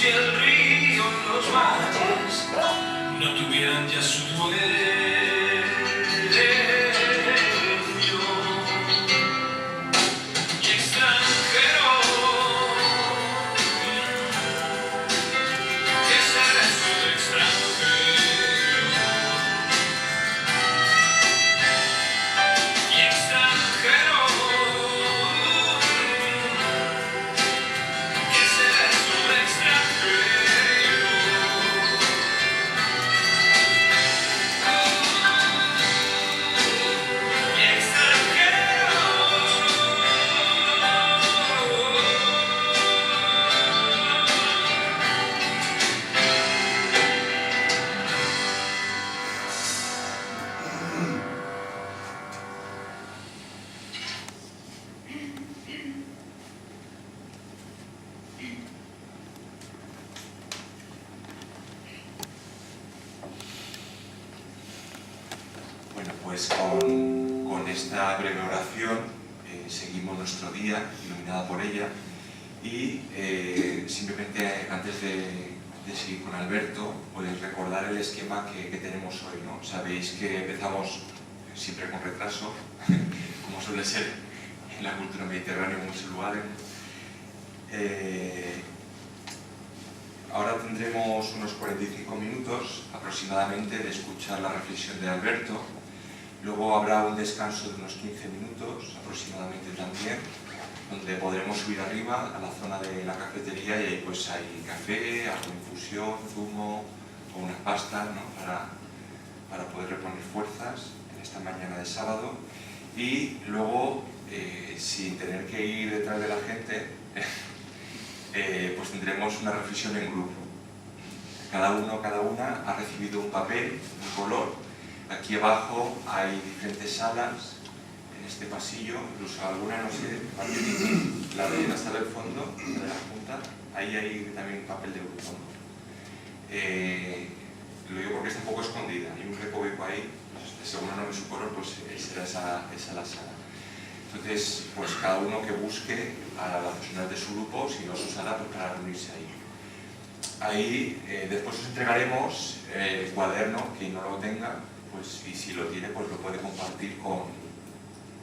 si el río, los valles no tuvieran ya su dueño. Y extranjero, ¿qué será eso de extranjero? Y extranjero, ¿qué será eso de extranjero? Y extranjero. Bueno, pues con esta breve oración seguimos nuestro día, iluminada por ella, y simplemente antes de seguir con Alberto, pues recordar el esquema que tenemos hoy, ¿no? Sabéis que empezamos siempre con retraso, como suele ser en la cultura mediterránea en muchos lugares. Ahora tendremos unos 45 minutos aproximadamente de escuchar la reflexión de Alberto. Luego habrá un descanso de unos 15 minutos aproximadamente también, donde podremos subir arriba a la zona de la cafetería y ahí pues hay café, algo de infusión, zumo o una pasta, ¿no? para poder reponer fuerzas en esta mañana de sábado. Y luego, sin tener que ir detrás de la gente, pues tendremos una reflexión en grupo. Cada uno, cada una ha recibido un papel, un color. Aquí abajo hay diferentes salas en este pasillo, incluso alguna, no sé, la de la sala del fondo, la de la junta, ahí hay también papel de grupo, ¿no? Lo digo porque está un poco escondida, hay un recoveco ahí, pues, según no ve su color, pues será esa la sala. Entonces, pues cada uno que busque a las personas de su grupo, si no su sala, pues para reunirse ahí. Ahí después os entregaremos el cuaderno, quien no lo tenga, pues, y si lo tiene, pues lo puede compartir con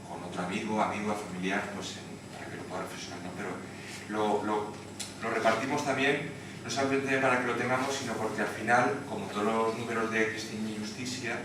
otro amigo, familiar, pues para que lo pueda reflexionar, ¿no? Pero lo repartimos también, no solamente para que lo tengamos, sino porque al final, como todos los números de Cristina y Justicia,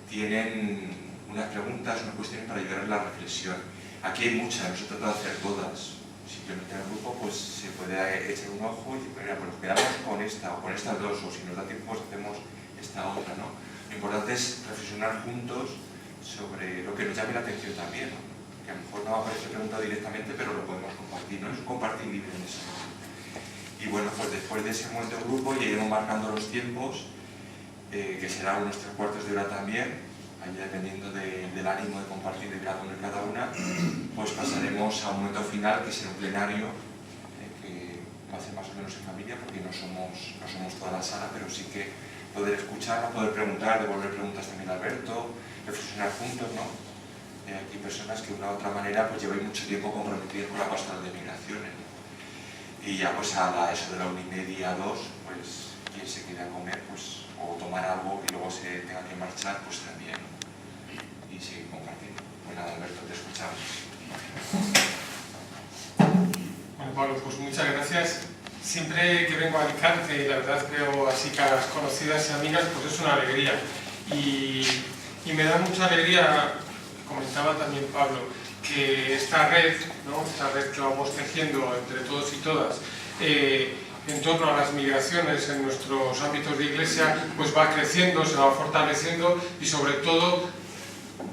tienen unas preguntas, unas cuestiones para ayudar en la reflexión. Aquí hay muchas, no se trata de hacer todas. Simplemente en el grupo pues, se puede echar un ojo y decir, mira, pues nos quedamos con esta o con estas dos, o si nos da tiempo pues hacemos esta otra, ¿no? Lo importante es reflexionar juntos sobre lo que nos llame la atención también, ¿no? Que a lo mejor no aparece preguntado directamente, pero lo podemos compartir, ¿no? Es un compartir libre en ese momento. Y bueno, pues después de ese momento en grupo ya iremos marcando los tiempos, que será unos 3/4 de hora también, ahí dependiendo del ánimo de compartir de cada uno y cada una, pues pasaremos a un momento final, que será un plenario, que va a ser más o menos en familia, porque no somos toda la sala, pero sí que poder escuchar, poder preguntar, devolver preguntas también a Alberto, reflexionar juntos, ¿no? Aquí personas que de una u otra manera pues llevan mucho tiempo comprometidas con la pastoral de migraciones, ¿no? Y ya pues a eso de la 1:30, 2, pues quien se quede a comer, pues, o tomar algo y luego se tenga que marchar, pues también, ¿no? Y seguir compartiendo. Pues nada, Alberto, te escuchamos. Bueno, Pablo, pues muchas gracias. Siempre que vengo a Alicante y la verdad veo así caras conocidas y amigas, pues es una alegría. Y me da mucha alegría, comentaba también Pablo, que esta red, ¿no? Esta red que vamos tejiendo entre todos y todas, en torno a las migraciones en nuestros ámbitos de iglesia, pues va creciendo, se va fortaleciendo y sobre todo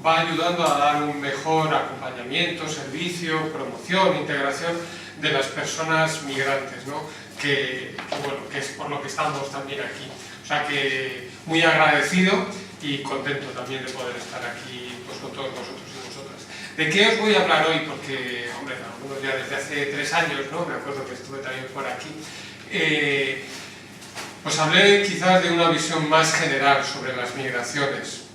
va ayudando a dar un mejor acompañamiento, servicio, promoción, integración de las personas migrantes, ¿no? Bueno, que es por lo que estamos también aquí. O sea que muy agradecido y contento también de poder estar aquí pues, con todos vosotros y vosotras. ¿De qué os voy a hablar hoy? Porque, hombre, algunos ya desde hace 3 años, ¿no? Me acuerdo que estuve también por aquí. Pues hablé quizás de una visión más general sobre las migraciones.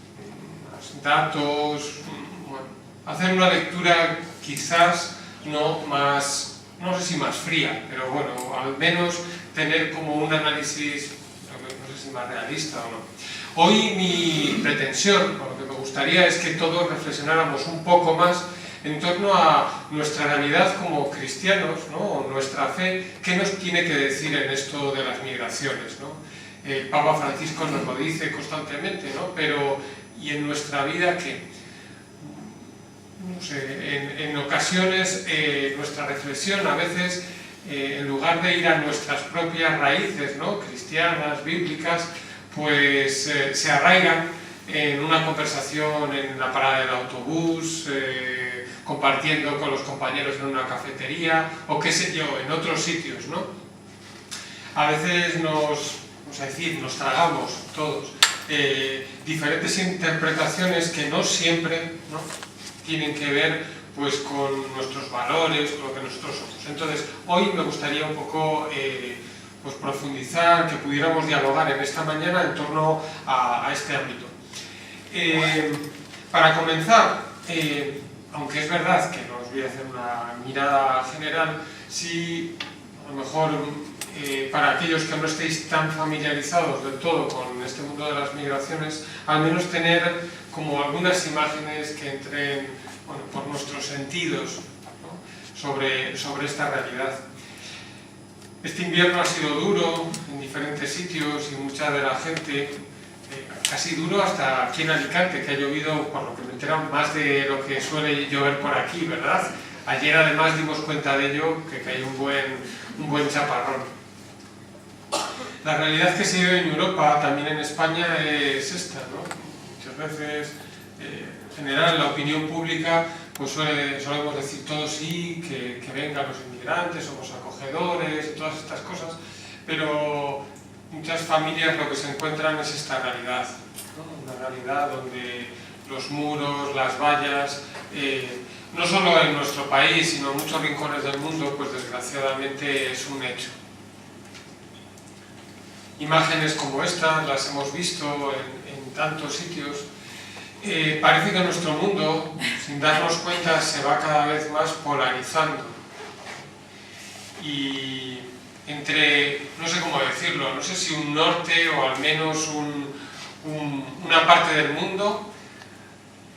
Más datos, bueno, hacer una lectura quizás no más no sé si más fría, pero bueno, al menos tener como un análisis, no sé si más realista o no. Hoy mi pretensión, o lo que me gustaría, es que todos reflexionáramos un poco más en torno a nuestra realidad como cristianos, ¿no? O nuestra fe, qué nos tiene que decir en esto de las migraciones, ¿no? El Papa Francisco nos lo dice constantemente, ¿no? Pero, ¿y en nuestra vida qué? No sé, en ocasiones nuestra reflexión a veces, en lugar de ir a nuestras propias raíces, ¿no? Cristianas, bíblicas, pues se arraigan en una conversación en la parada del autobús, compartiendo con los compañeros en una cafetería o qué sé yo, en otros sitios, ¿no? A veces nos tragamos todos diferentes interpretaciones que no siempre, ¿no?, tienen que ver pues con nuestros valores, con lo que nosotros somos. Entonces, hoy me gustaría un poco pues profundizar, que pudiéramos dialogar en esta mañana en torno a este ámbito. Para comenzar, aunque es verdad que no os voy a hacer una mirada general, sí, a lo mejor para aquellos que no estéis tan familiarizados del todo con este mundo de las migraciones, al menos tener como algunas imágenes que entren, bueno, por nuestros sentidos, ¿no?, sobre esta realidad. Este invierno ha sido duro en diferentes sitios y mucha de la gente, casi duro hasta aquí en Alicante, que ha llovido, por lo que me enteran, más de lo que suele llover por aquí, ¿verdad? Ayer además dimos cuenta de ello, que cayó un buen chaparrón. La realidad que se vive en Europa, también en España, es esta, ¿no? Muchas veces, en general, la opinión pública, pues solemos decir todos sí, que vengan los inmigrantes, somos acogedores, y todas estas cosas, pero muchas familias lo que se encuentran es esta realidad, ¿no? Una realidad donde los muros, las vallas, no solo en nuestro país, sino en muchos rincones del mundo, pues desgraciadamente es un hecho. Imágenes como estas las hemos visto en tantos sitios. Parece que nuestro mundo, sin darnos cuenta, se va cada vez más polarizando. Y entre, no sé cómo decirlo, no sé si un norte o al menos una parte del mundo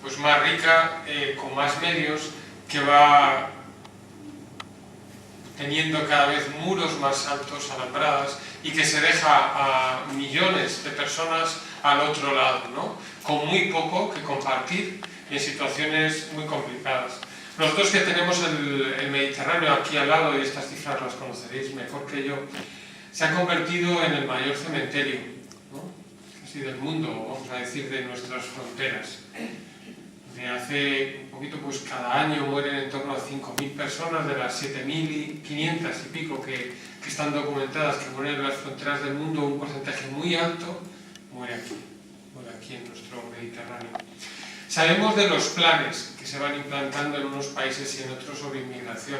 pues más rica, con más medios, que va teniendo cada vez muros más altos, alambradas, y que se deja a millones de personas al otro lado, ¿no?, con muy poco que compartir y en situaciones muy complicadas. Nosotros que tenemos el Mediterráneo aquí al lado, y estas cifras las conoceréis mejor que yo, se ha convertido en el mayor cementerio, ¿no?, así del mundo, vamos a decir, de nuestras fronteras. De hace un poquito, pues cada año mueren en torno a 5.000 personas de las 7.500 y pico que están documentadas, que mueren en las fronteras del mundo. Un porcentaje muy alto muere aquí en nuestro Mediterráneo. Sabemos de los planes que se van implantando en unos países y en otros sobre inmigración.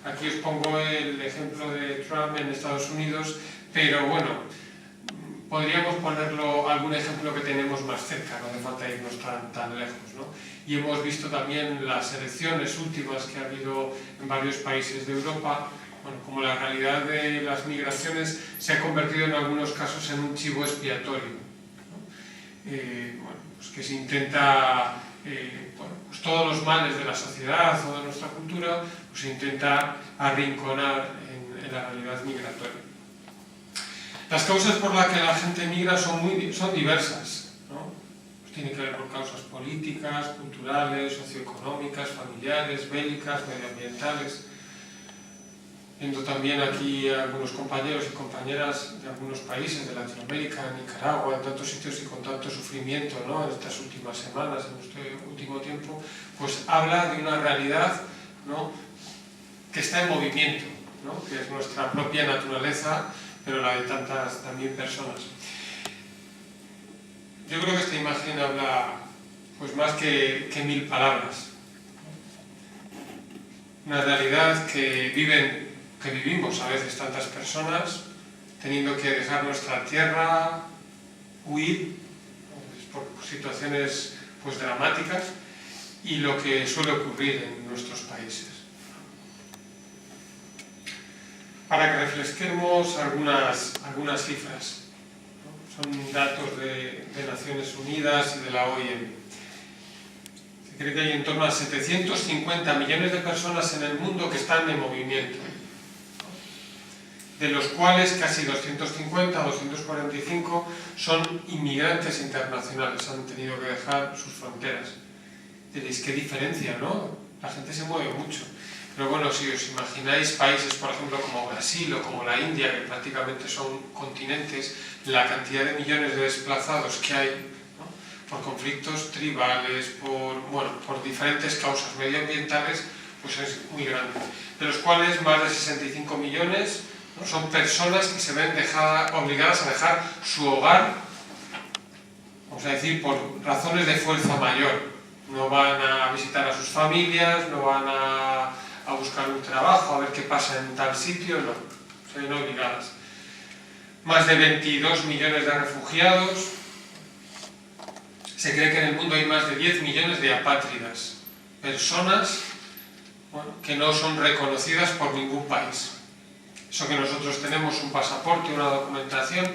Aquí os pongo el ejemplo de Trump en Estados Unidos, pero bueno, podríamos ponerlo algún ejemplo que tenemos más cerca, no hace falta irnos tan lejos, ¿no? Y hemos visto también las elecciones últimas que ha habido en varios países de Europa, bueno, como la realidad de las migraciones se ha convertido en algunos casos en un chivo expiatorio, ¿no? Bueno, pues que se intenta, bueno, pues todos los males de la sociedad o de nuestra cultura, pues se intenta arrinconar en la realidad migratoria. Las causas por las que la gente migra son diversas, ¿no? Pues tiene que ver con causas políticas, culturales, socioeconómicas, familiares, bélicas, medioambientales. Viendo también aquí a algunos compañeros y compañeras de algunos países de Latinoamérica, Nicaragua, en tantos sitios y con tanto sufrimiento, ¿no?, en estas últimas semanas, en este último tiempo, pues habla de una realidad, ¿no?, que está en movimiento, ¿no?, que es nuestra propia naturaleza, pero la de tantas también personas. Yo creo que esta imagen habla pues más que 1000 palabras. Una realidad que vivimos a veces tantas personas, teniendo que dejar nuestra tierra, huir, por situaciones pues dramáticas, y lo que suele ocurrir en nuestros países. para que refresquemos algunas cifras. Son datos de Naciones Unidas y de la OIM. Se cree que hay en torno a 750 millones de personas en el mundo que están en movimiento, de los cuales casi 250 o 245 son inmigrantes internacionales, han tenido que dejar sus fronteras. Diréis, qué diferencia, ¿no? La gente se mueve mucho. Pero bueno, si os imagináis países, por ejemplo, como Brasil o como la India, que prácticamente son continentes, la cantidad de millones de desplazados que hay, ¿no?, por conflictos tribales, por diferentes causas medioambientales, pues es muy grande. De los cuales más de 65 millones, ¿no?, son personas que se ven obligadas a dejar su hogar, vamos a decir, por razones de fuerza mayor. No van a visitar a sus familias, no van a buscar un trabajo, a ver qué pasa en tal sitio, no, se ven obligadas. Más de 22 millones de refugiados. Se cree que en el mundo hay más de 10 millones de apátridas, personas, bueno, que no son reconocidas por ningún país. Eso que nosotros tenemos un pasaporte, una documentación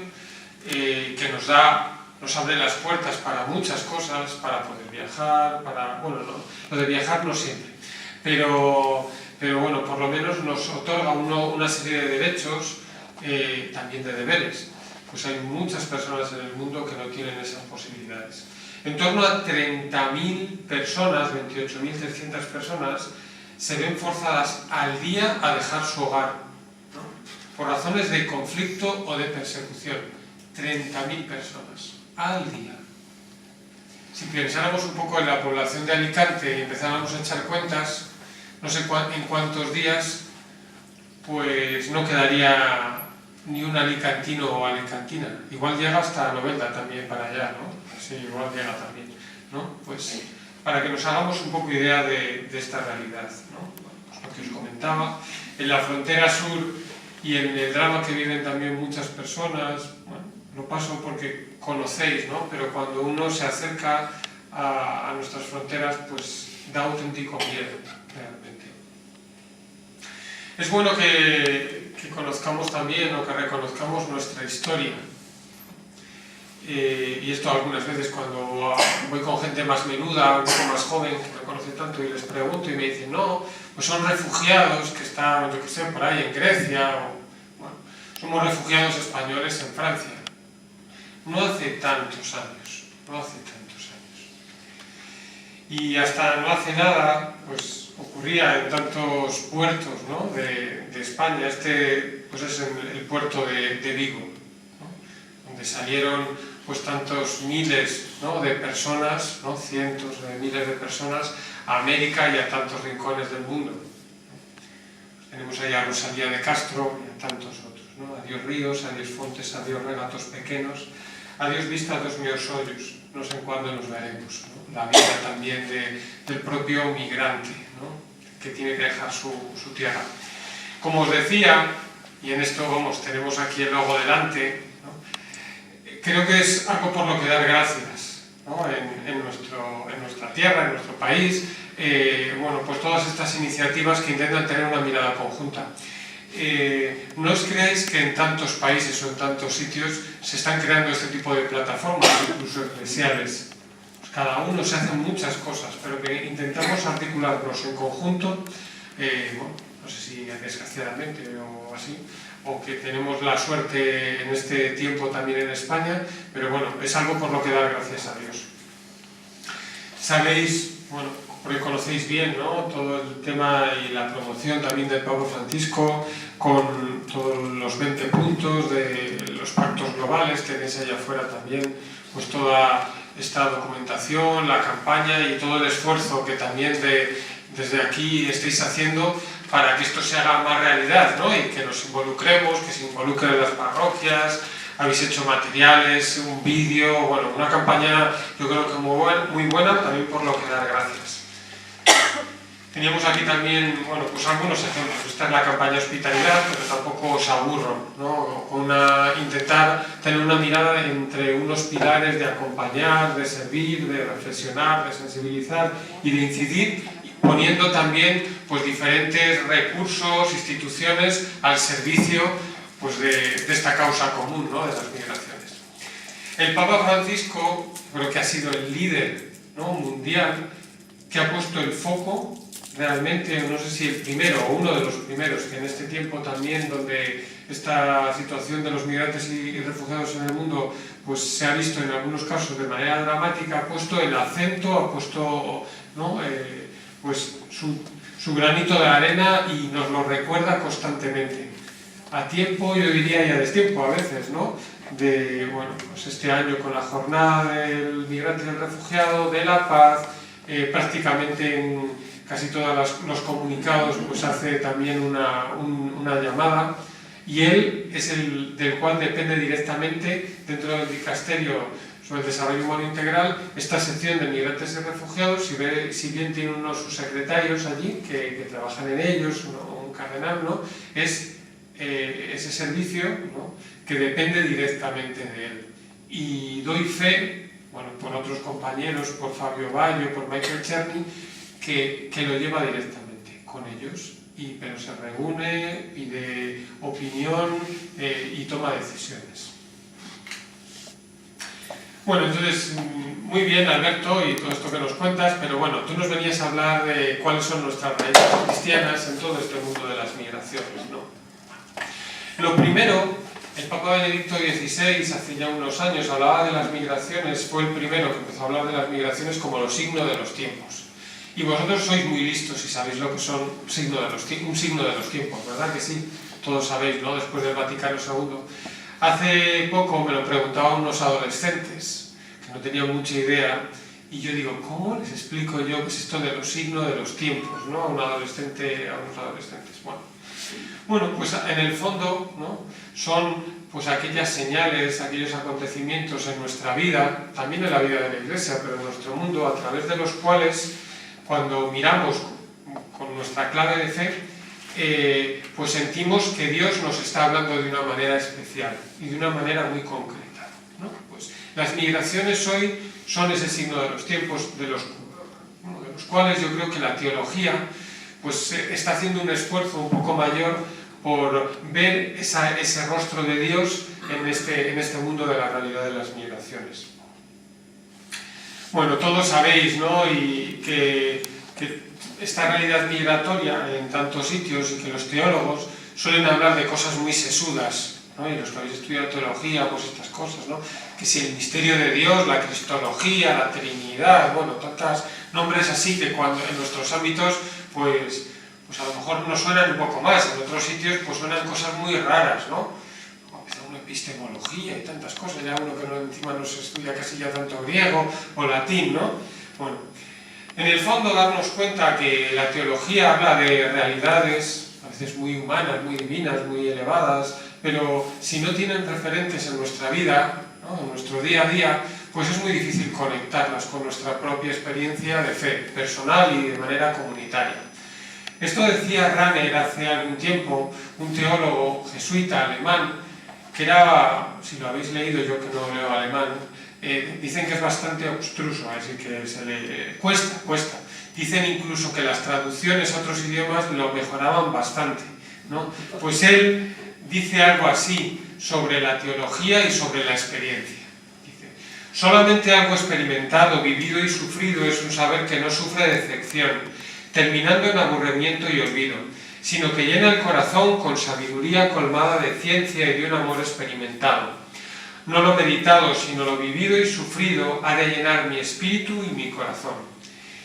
que nos abre las puertas para muchas cosas, para poder viajar, lo de viajar no siempre, pero bueno, por lo menos nos otorga una serie de derechos, también de deberes. Pues hay muchas personas en el mundo que no tienen esas posibilidades. En torno a 30.000 personas, 28.300 personas, se ven forzadas al día a dejar su hogar, ¿no?, por razones de conflicto o de persecución. 30.000 personas al día. Si pensáramos un poco en la población de Alicante y empezáramos a echar cuentas, no sé en cuántos días, pues no quedaría ni un alicantino o alicantina. Igual llega hasta Novelda también para allá, ¿no? Sí, igual llega también, ¿no? Pues para que nos hagamos un poco idea de esta realidad, ¿no? Pues lo que os comentaba, en la frontera sur y en el drama que viven también muchas personas, bueno, lo paso porque conocéis, ¿no? Pero cuando uno se acerca a nuestras fronteras, pues da auténtico miedo, realmente. Es bueno que conozcamos también o que reconozcamos nuestra historia. Y esto algunas veces cuando voy con gente más menuda, un poco más joven, que me conoce tanto, y les pregunto y me dicen, no, pues son refugiados que están, yo que sé, por ahí en Grecia, o bueno, somos refugiados españoles en Francia. No hace tantos años. Y hasta no hace nada, pues ocurría en tantos puertos, ¿no?, de España. Pues es el puerto de Vigo, ¿no?, donde salieron pues tantos miles, ¿no?, de personas, ¿no?, cientos de miles de personas a América y a tantos rincones del mundo. Tenemos ahí a Rosalía de Castro y a tantos otros, ¿no? Adiós ríos, adiós fontes, adiós regatos pequeños, adiós vistas dos meus ollos, no sé en cuándo nos veremos, ¿no? La vida también del propio migrante, ¿no?, que tiene que dejar su tierra. Como os decía, y en esto vamos, tenemos aquí el logo delante, ¿no?, creo que es algo por lo que dar gracias, ¿no?, en nuestra tierra, en nuestro país, bueno, pues todas estas iniciativas que intentan tener una mirada conjunta. No os creáis que en tantos países o en tantos sitios se están creando este tipo de plataformas, incluso eclesiales. Pues cada uno se hace muchas cosas, pero que intentamos articularnos en conjunto, bueno, no sé si desgraciadamente o así, o que tenemos la suerte en este tiempo también en España, pero bueno, es algo por lo que dar gracias a Dios. Sabéis, bueno, porque conocéis bien, ¿no?, todo el tema y la promoción también del Papa Francisco, con todos los 20 puntos de los pactos globales, tenéis allá afuera también pues toda esta documentación, la campaña y todo el esfuerzo que también desde aquí estáis haciendo para que esto se haga más realidad, ¿no?, y que nos involucremos, que se involucren las parroquias. Habéis hecho materiales, un vídeo, bueno, una campaña yo creo que muy buena, también por lo que dar gracias. Teníamos aquí también, bueno, pues algunos ejemplos. Esta es la campaña Hospitalidad, pero tampoco os aburro, ¿no?, intentar tener una mirada entre unos pilares de acompañar, de servir, de reflexionar, de sensibilizar y de incidir poniendo también pues, diferentes recursos, instituciones al servicio pues, de esta causa común, ¿no? De las migraciones. El Papa Francisco creo que ha sido el líder, ¿no? mundial que ha puesto el foco realmente, no sé si el primero o uno de los primeros, que en este tiempo también donde esta situación de los migrantes y refugiados en el mundo pues se ha visto en algunos casos de manera dramática, ha puesto el acento, ha puesto ¿no? pues su granito de arena y nos lo recuerda constantemente. A tiempo, yo diría, y a destiempo a veces, ¿no? De, bueno, pues este año con la jornada del migrante y el refugiado, de la paz, prácticamente en casi todos los comunicados pues hace también una llamada, y él es el del cual depende directamente dentro del dicasterio sobre el desarrollo humano integral esta sección de migrantes y refugiados. Si bien tiene unos subsecretarios allí que trabajan en ellos, ¿no? Un cardenal, ¿no? Es ese servicio, ¿no? Que depende directamente de él. Y doy fe, bueno, por otros compañeros, por Fabio Bayo, por Michael Cherny, que lo lleva directamente con ellos, pero se reúne, pide opinión y toma decisiones. Bueno, entonces, muy bien Alberto y todo esto que nos cuentas, pero bueno, tú nos venías a hablar de cuáles son nuestras raíces cristianas en todo este mundo de las migraciones, ¿no? Lo primero, el Papa Benedicto XVI hace ya unos años hablaba de las migraciones, fue el primero que empezó a hablar de las migraciones como los signos de los tiempos. Y vosotros sois muy listos y sabéis lo que son un signo de los tiempos, ¿verdad que sí? Todos sabéis, ¿no? Después del Vaticano II. Hace poco me lo preguntaban unos adolescentes, que no tenían mucha idea, y yo digo, ¿cómo les explico yo qué es esto de los signos de los tiempos, ¿no? A unos adolescentes. Bueno, pues en el fondo, ¿no? Son pues aquellas señales, aquellos acontecimientos en nuestra vida, también en la vida de la Iglesia, pero en nuestro mundo, a través de los cuales, cuando miramos con nuestra clave de fe, pues sentimos que Dios nos está hablando de una manera especial y de una manera muy concreta, ¿no? Pues las migraciones hoy son ese signo de los tiempos, de los cuales yo creo que la teología pues está haciendo un esfuerzo un poco mayor por ver ese rostro de Dios en este mundo de la realidad de las migraciones. Bueno, todos sabéis, ¿no? Y que esta realidad migratoria en tantos sitios y que los teólogos suelen hablar de cosas muy sesudas, ¿no? Y los que habéis estudiado teología, pues estas cosas, ¿no? Que si el misterio de Dios, la cristología, la Trinidad, bueno, tantos nombres así que cuando en nuestros ámbitos pues a lo mejor nos suenan un poco más, en otros sitios pues suenan cosas muy raras, ¿no? Como empezar una epistemología y tantas cosas, ya uno que encima no se estudia casi ya tanto griego o latín, ¿no? Bueno, en el fondo darnos cuenta que la teología habla de realidades a veces muy humanas, muy divinas, muy elevadas, pero si no tienen referentes en nuestra vida, ¿no? En nuestro día a día, pues es muy difícil conectarlas con nuestra propia experiencia de fe personal y de manera comunitaria. Esto decía Rahner hace algún tiempo, un teólogo jesuita alemán, que era, si lo habéis leído, yo que no leo alemán, dicen que es bastante obstruso, es decir, que se le cuesta. Dicen incluso que las traducciones a otros idiomas lo mejoraban bastante, ¿no? Pues él dice algo así sobre la teología y sobre la experiencia. Dice, solamente algo experimentado, vivido y sufrido es un saber que no sufre decepción, terminando en aburrimiento y olvido, sino que llena el corazón con sabiduría colmada de ciencia y de un amor experimentado. No lo meditado, sino lo vivido y sufrido ha de llenar mi espíritu y mi corazón.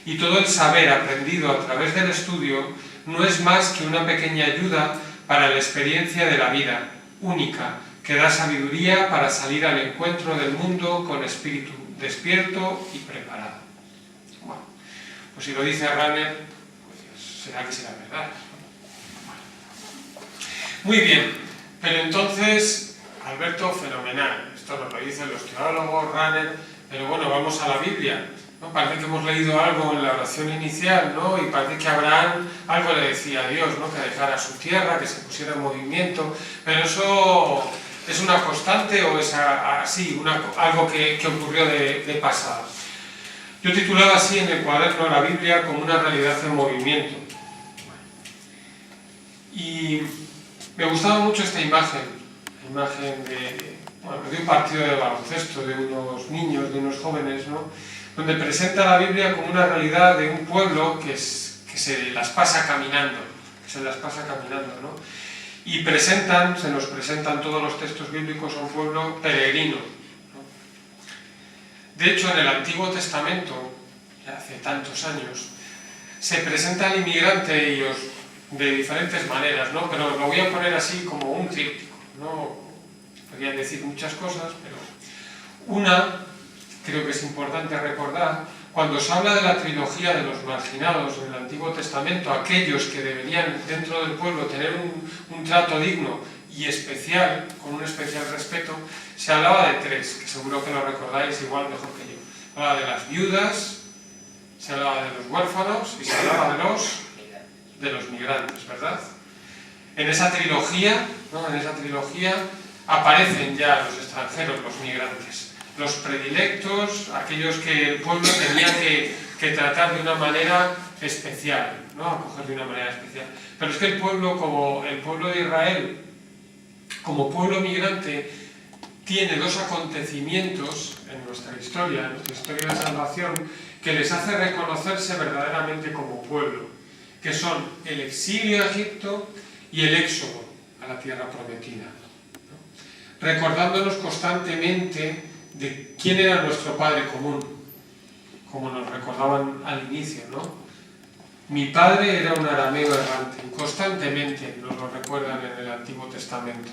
Y todo el saber aprendido a través del estudio no es más que una pequeña ayuda para la experiencia de la vida, única, que da sabiduría para salir al encuentro del mundo con espíritu despierto y preparado. Bueno, pues si lo dice Rahner, pues será que será verdad. Muy bien, pero entonces, Alberto, fenomenal. Esto nos lo dicen los teólogos, Rahner, pero bueno, vamos a la Biblia, ¿no? Parece que hemos leído algo en la oración inicial, ¿no? Y parece que Abraham algo le decía a Dios, ¿no? Que dejara su tierra, que se pusiera en movimiento, pero eso es una constante o es así, algo que ocurrió de pasado. Yo titulaba así en el cuaderno la Biblia como una realidad en movimiento. Y me gustaba mucho esta imagen, la imagen de un partido de baloncesto, de unos niños, de unos jóvenes, ¿no? Donde presenta la Biblia como una realidad de un pueblo que se las pasa caminando, ¿no? Y se nos presentan todos los textos bíblicos a un pueblo peregrino, ¿no? De hecho, en el Antiguo Testamento, ya hace tantos años, se presenta al inmigrante de diferentes maneras, ¿no? Pero lo voy a poner así como un tríptico, ¿no? Podrían decir muchas cosas, pero una, creo que es importante recordar, cuando se habla de la trilogía de los marginados en el Antiguo Testamento, aquellos que deberían dentro del pueblo tener un trato digno y especial, con un especial respeto, se hablaba de tres, que seguro que lo recordáis igual mejor que yo. Se hablaba de las viudas, se hablaba de los huérfanos y se hablaba de los migrantes, ¿verdad? En esa trilogía, ¿no? Aparecen ya los extranjeros, los migrantes, los predilectos, aquellos que el pueblo tenía que tratar de una manera especial, ¿no? Acoger de una manera especial. Pero es que el pueblo, como el pueblo de Israel, como pueblo migrante, tiene dos acontecimientos en nuestra historia de salvación, que les hace reconocerse verdaderamente como pueblo, que son el exilio a Egipto y el éxodo a la tierra prometida, ¿no? Recordándonos constantemente de quién era nuestro Padre común, como nos recordaban al inicio, ¿no? Mi padre era un arameo errante, constantemente nos lo recuerdan en el Antiguo Testamento.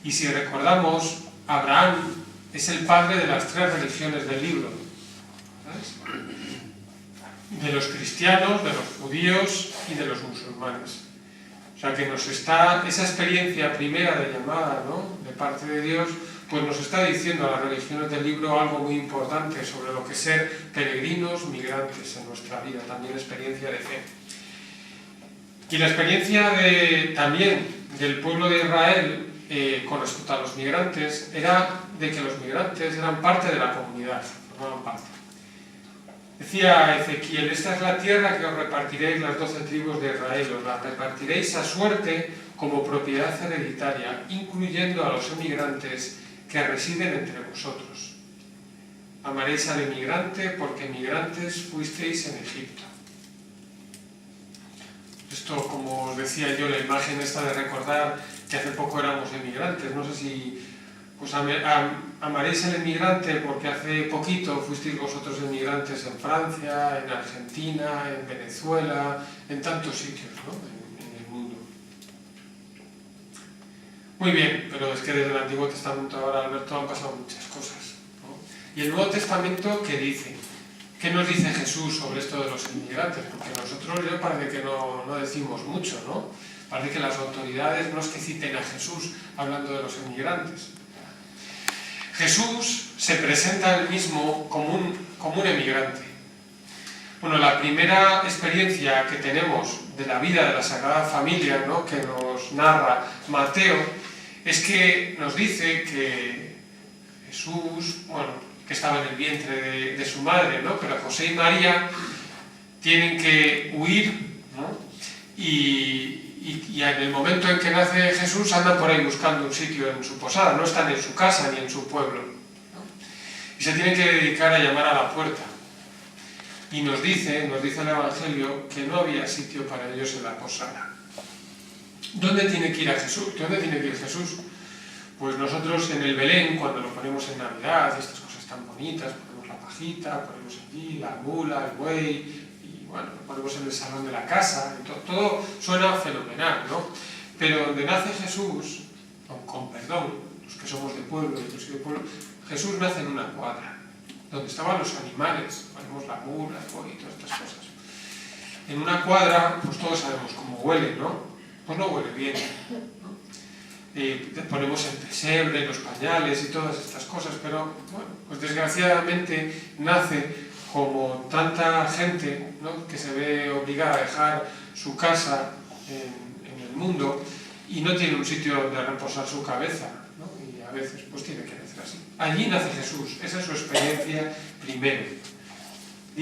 Y si recordamos, Abraham es el padre de las tres religiones del libro, ¿sabes? De los cristianos, de los judíos y de los musulmanes. O sea que esa experiencia primera de llamada, ¿no?, de parte de Dios, pues nos está diciendo a las religiones del libro algo muy importante sobre lo que es ser peregrinos, migrantes en nuestra vida, también experiencia de fe. Y la experiencia también del pueblo de Israel con respecto a los migrantes era de que los migrantes eran parte de la comunidad, formaban parte. Decía Ezequiel: esta es la tierra que os repartiréis las 12 tribus de Israel, os la repartiréis a suerte como propiedad hereditaria, incluyendo a los emigrantes que residen entre vosotros. Amaréis al emigrante porque emigrantes fuisteis en Egipto. Esto, como os decía yo, la imagen esta de recordar que hace poco éramos emigrantes, no sé si... Pues amaréis al emigrante porque hace poquito fuisteis vosotros emigrantes en Francia, en Argentina, en Venezuela, en tantos sitios, ¿no?, en el mundo. Muy bien, pero es que desde el Antiguo Testamento ahora, Alberto, han pasado muchas cosas, ¿no? Y el Nuevo Testamento, ¿qué dice? ¿Qué nos dice Jesús sobre esto de los inmigrantes? Porque nosotros ya parece que no decimos mucho, ¿no? Parece que las autoridades no es que citen a Jesús hablando de los inmigrantes. Jesús se presenta a él mismo como un emigrante. Bueno, la primera experiencia que tenemos de la vida de la Sagrada Familia, ¿no?, que nos narra Mateo, es que nos dice que Jesús, que estaba en el vientre de su madre, ¿no?, pero José y María tienen que huir, ¿no?, y en el momento en que nace Jesús andan por ahí buscando un sitio en su posada, no están en su casa ni en su pueblo, ¿no? Y se tienen que dedicar a llamar a la puerta. Y nos dice el Evangelio que no había sitio para ellos en la posada. ¿Dónde tiene que ir Jesús? Pues nosotros en el Belén, cuando lo ponemos en Navidad, y estas cosas tan bonitas, ponemos la pajita, ponemos allí la mula, el buey, lo ponemos en el salón de la casa, todo suena fenomenal, ¿no? Pero donde nace Jesús, con perdón, los que somos de pueblo, Jesús nace en una cuadra, donde estaban los animales, ponemos la mula, el buey y todas estas cosas. En una cuadra, pues todos sabemos cómo huele, ¿no? Pues no huele bien, ¿no? Ponemos el pesebre, los pañales y todas estas cosas, pero pues desgraciadamente nace como tanta gente, ¿no?, que se ve obligada a dejar su casa en el mundo y no tiene un sitio donde reposar su cabeza, ¿no?, y a veces pues tiene que nacer así. Allí nace Jesús, esa es su experiencia primero.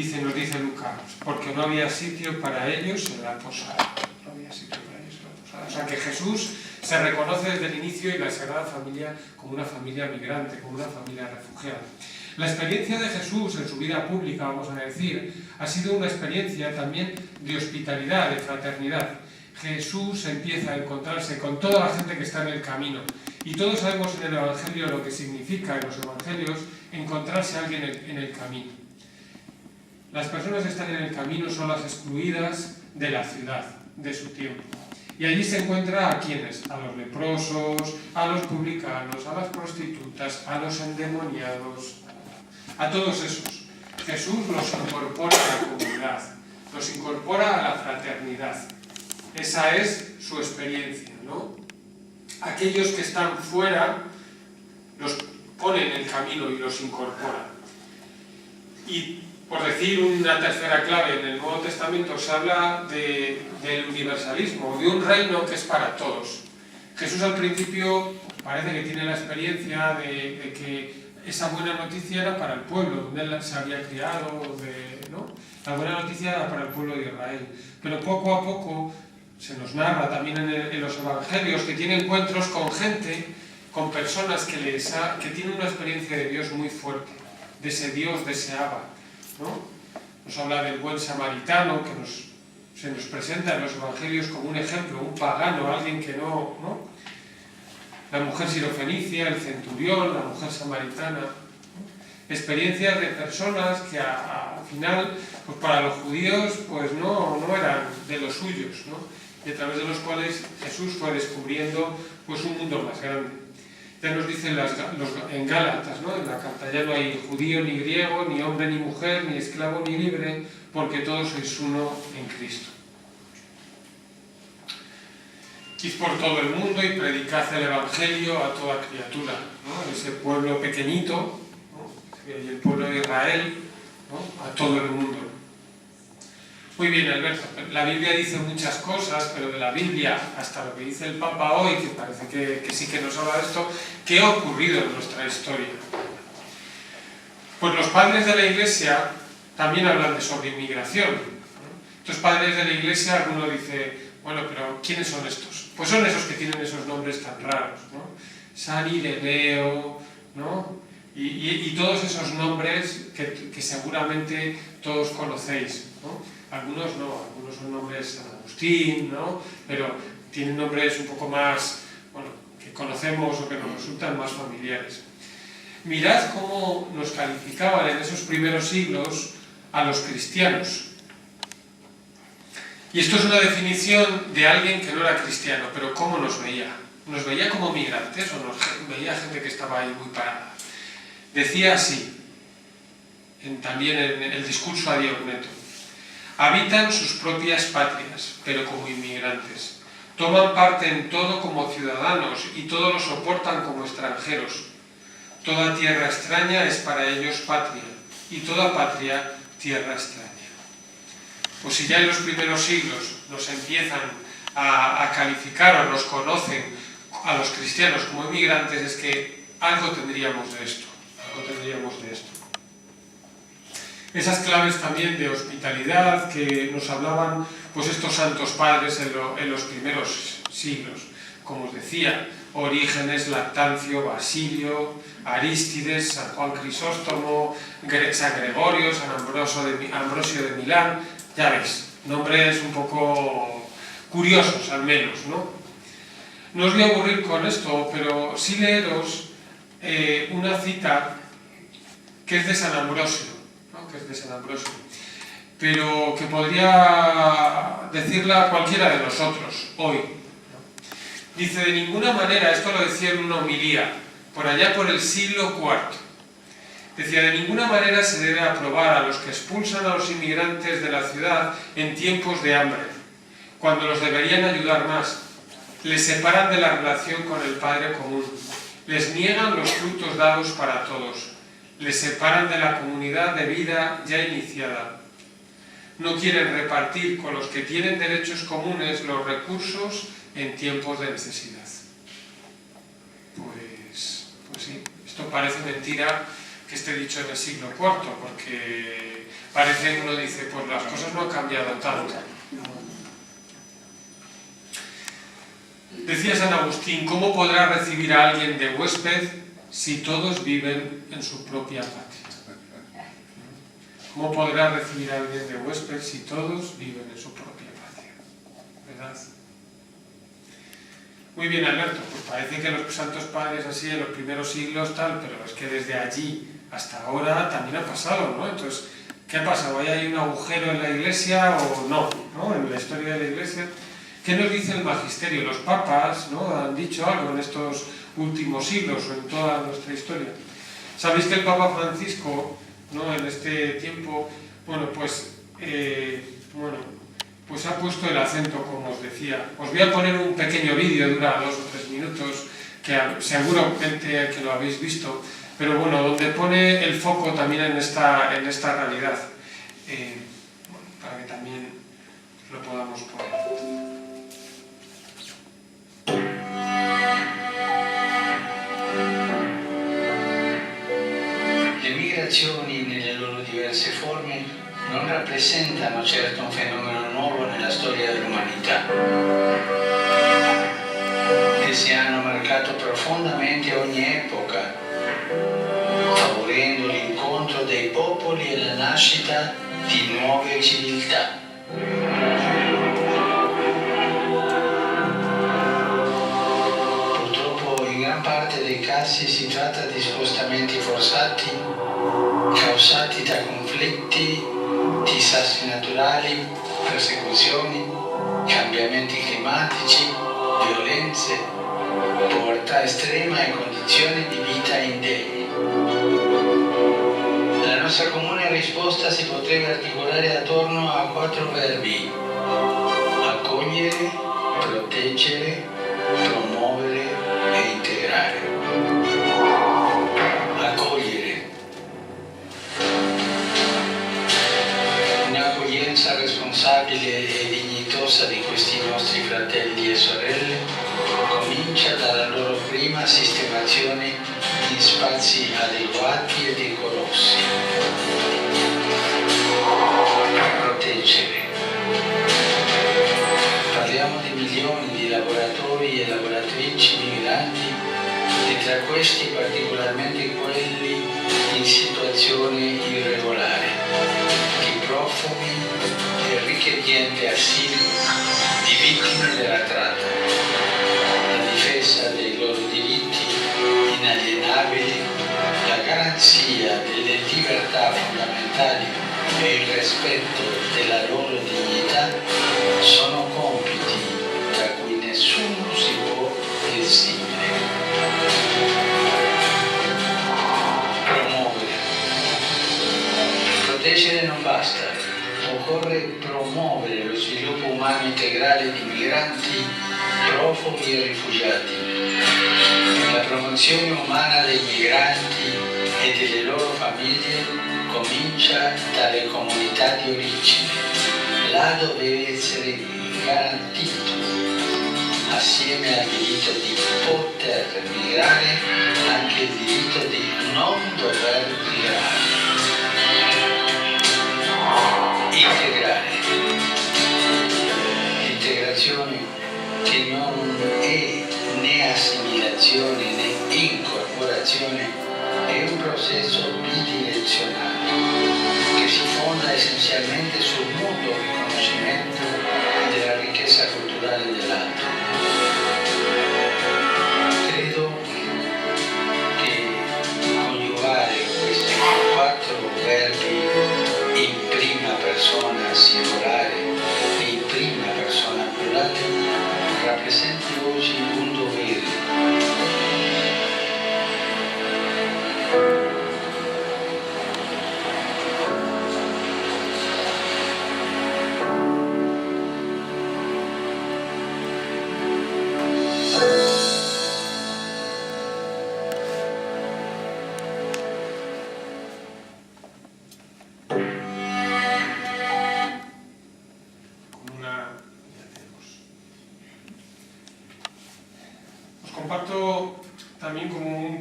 nos dice Lucas, porque no había sitio para ellos en la posada. No había sitio para ellos en la posada. O sea que Jesús se reconoce desde el inicio y la Sagrada Familia como una familia migrante, como una familia refugiada. La experiencia de Jesús en su vida pública, vamos a decir, ha sido una experiencia también de hospitalidad, de fraternidad. Jesús empieza a encontrarse con toda la gente que está en el camino. Y todos sabemos en el Evangelio lo que significa en los Evangelios encontrarse a alguien en el camino. Las personas que están en el camino son las excluidas de la ciudad, de su tiempo. Y allí se encuentra a quienes, a los leprosos, a los publicanos, a las prostitutas, a los endemoniados, a todos esos. Jesús los incorpora a la comunidad, los incorpora a la fraternidad. Esa es su experiencia, ¿no? Aquellos que están fuera los pone en el camino y los incorpora. Y por decir una tercera clave, en el Nuevo Testamento se habla del universalismo, de un reino que es para todos. Jesús al principio parece que tiene la experiencia de que esa buena noticia era para el pueblo, donde él se había criado, ¿no? La buena noticia era para el pueblo de Israel. Pero poco a poco se nos narra también en los Evangelios que tiene encuentros con gente, con personas que tienen una experiencia de Dios muy fuerte, de ese Dios deseaba, ¿no? Nos habla del buen samaritano que se nos presenta en los Evangelios como un ejemplo, un pagano, alguien que no. La mujer sirofenicia, el centurión, la mujer samaritana, ¿no? Experiencias de personas que al final, pues para los judíos, pues no eran de los suyos, ¿no? Y a través de los cuales Jesús fue descubriendo pues un mundo más grande. Ya nos dicen en Gálatas, ¿no? En la carta, ya no hay judío ni griego, ni hombre ni mujer, ni esclavo ni libre, porque todos sois uno en Cristo. Id por todo el mundo y predicad el Evangelio a toda criatura, ¿no? Ese pueblo pequeñito, ¿no? Y el pueblo de Israel, ¿no? A todo el mundo. Muy bien, Alberto, la Biblia dice muchas cosas, pero de la Biblia hasta lo que dice el Papa hoy, que parece que sí que nos habla de esto, ¿qué ha ocurrido en nuestra historia? Pues los padres de la Iglesia también hablan sobre inmigración, ¿no? Estos padres de la Iglesia, alguno dice, bueno, pero ¿quiénes son estos? Pues son esos que tienen esos nombres tan raros, ¿no? San Ireneo, ¿no? Y todos esos nombres que seguramente todos conocéis, ¿no? Algunos no, algunos son nombres San Agustín, ¿no? Pero tienen nombres un poco más, bueno, que conocemos o que nos resultan más familiares. Mirad cómo nos calificaban en esos primeros siglos a los cristianos. Y esto es una definición de alguien que no era cristiano, pero ¿cómo nos veía? ¿Nos veía como migrantes o nos veía gente que estaba ahí muy parada? Decía así, también en el discurso a Diogneto: habitan sus propias patrias, pero como inmigrantes. Toman parte en todo como ciudadanos y todo lo soportan como extranjeros. Toda tierra extraña es para ellos patria, y toda patria tierra extraña. Pues si ya en los primeros siglos nos empiezan a calificar o nos conocen a los cristianos como inmigrantes, es que algo tendríamos de esto, Esas claves también de hospitalidad que nos hablaban pues estos santos padres en los primeros siglos, como os decía, Orígenes, Lactancio, Basilio, Arístides, San Juan Crisóstomo, San Gregorio, San Ambrosio de Milán. Ya veis, nombres un poco curiosos al menos, ¿no? No os voy a aburrir con esto, pero sí leeros una cita que es de San Ambrosio, ¿no? Que es de San Ambrosio, pero que podría decirla cualquiera de nosotros hoy, ¿no? Dice, de ninguna manera, esto lo decía en una homilía, por allá por el siglo IV, decía, de ninguna manera se debe aprobar a los que expulsan a los inmigrantes de la ciudad en tiempos de hambre, cuando los deberían ayudar más. Les separan de la relación con el Padre común, les niegan los frutos dados para todos, les separan de la comunidad de vida ya iniciada. No quieren repartir con los que tienen derechos comunes los recursos en tiempos de necesidad. Pues sí, esto parece mentira, que esté dicho en el siglo IV, porque parece, uno dice, pues las cosas no han cambiado tanto. Decía San Agustín, ¿cómo podrá recibir a alguien de huésped si todos viven en su propia patria? ¿Cómo podrá recibir a alguien de huésped si todos viven en su propia patria? ¿Verdad? Muy bien, Alberto, pues parece que los santos padres así en los primeros siglos tal, pero es que desde allí hasta ahora también ha pasado, ¿no? Entonces, ¿qué ha pasado? ¿Hay un agujero en la Iglesia o no? ¿No? En la historia de la Iglesia. ¿Qué nos dice el magisterio? Los papas, ¿no?, han dicho algo en estos últimos siglos o en toda nuestra historia. Sabéis que el Papa Francisco, ¿no?, en este tiempo, pues ha puesto el acento, como os decía. Os voy a poner un pequeño vídeo, dura 2 o 3 minutos, que seguramente que lo habéis visto, pero bueno, donde pone el foco también en esta realidad, para que también lo podamos poner. Le migrazioni nelle loro diverse forme non rappresentano certo un fenomeno nuovo nella storia dell'umanità. Essi hanno marcato profondamente ogni epoca, favorendo l'incontro dei popoli e la nascita di nuove civiltà. Purtroppo in gran parte dei casi si tratta di spostamenti forzati causati da conflitti, disastri naturali, persecuzioni, cambiamenti climatici, violenze, povertà estrema e condizioni di vita indegne. La nostra comune risposta si potrebbe articolare attorno a 4 verbi: accogliere, proteggere, promuovere e integrare. Accogliere. Un'accoglienza responsabile e dignitosa di questi nostri fratelli e sorelle comincia dalla loro prima sistemazione in spazi adeguati e decorosi. Proteggere. Parliamo di milioni di lavoratori e lavoratrici migranti e tra questi particolarmente quelli in situazione irregolare, di profughi e richiedenti asilo, di vittime della tratta. La difesa dei loro diritti inalienabili, la garanzia delle libertà fondamentali e il rispetto della loro dignità sono compiti da cui nessuno si può esimere. Promuovere. Proteggere non basta, occorre promuovere lo sviluppo umano integrale di migranti, profughi e rifugiati. La promozione umana dei migranti e delle loro famiglie comincia dalle comunità di origine, là dove deve essere garantito, assieme al diritto di poter migrare, anche il diritto di non dover migrare. Integrare. L'integrazione che non è né assimilazione né incorporazione è un processo bidirezionale che si fonda essenzialmente sul mutuo riconoscimento della ricchezza culturale dell'altro. Credo che coniugare questi 4 verbi in prima persona singolare e in prima persona plurale rappresenti oggi un dovere.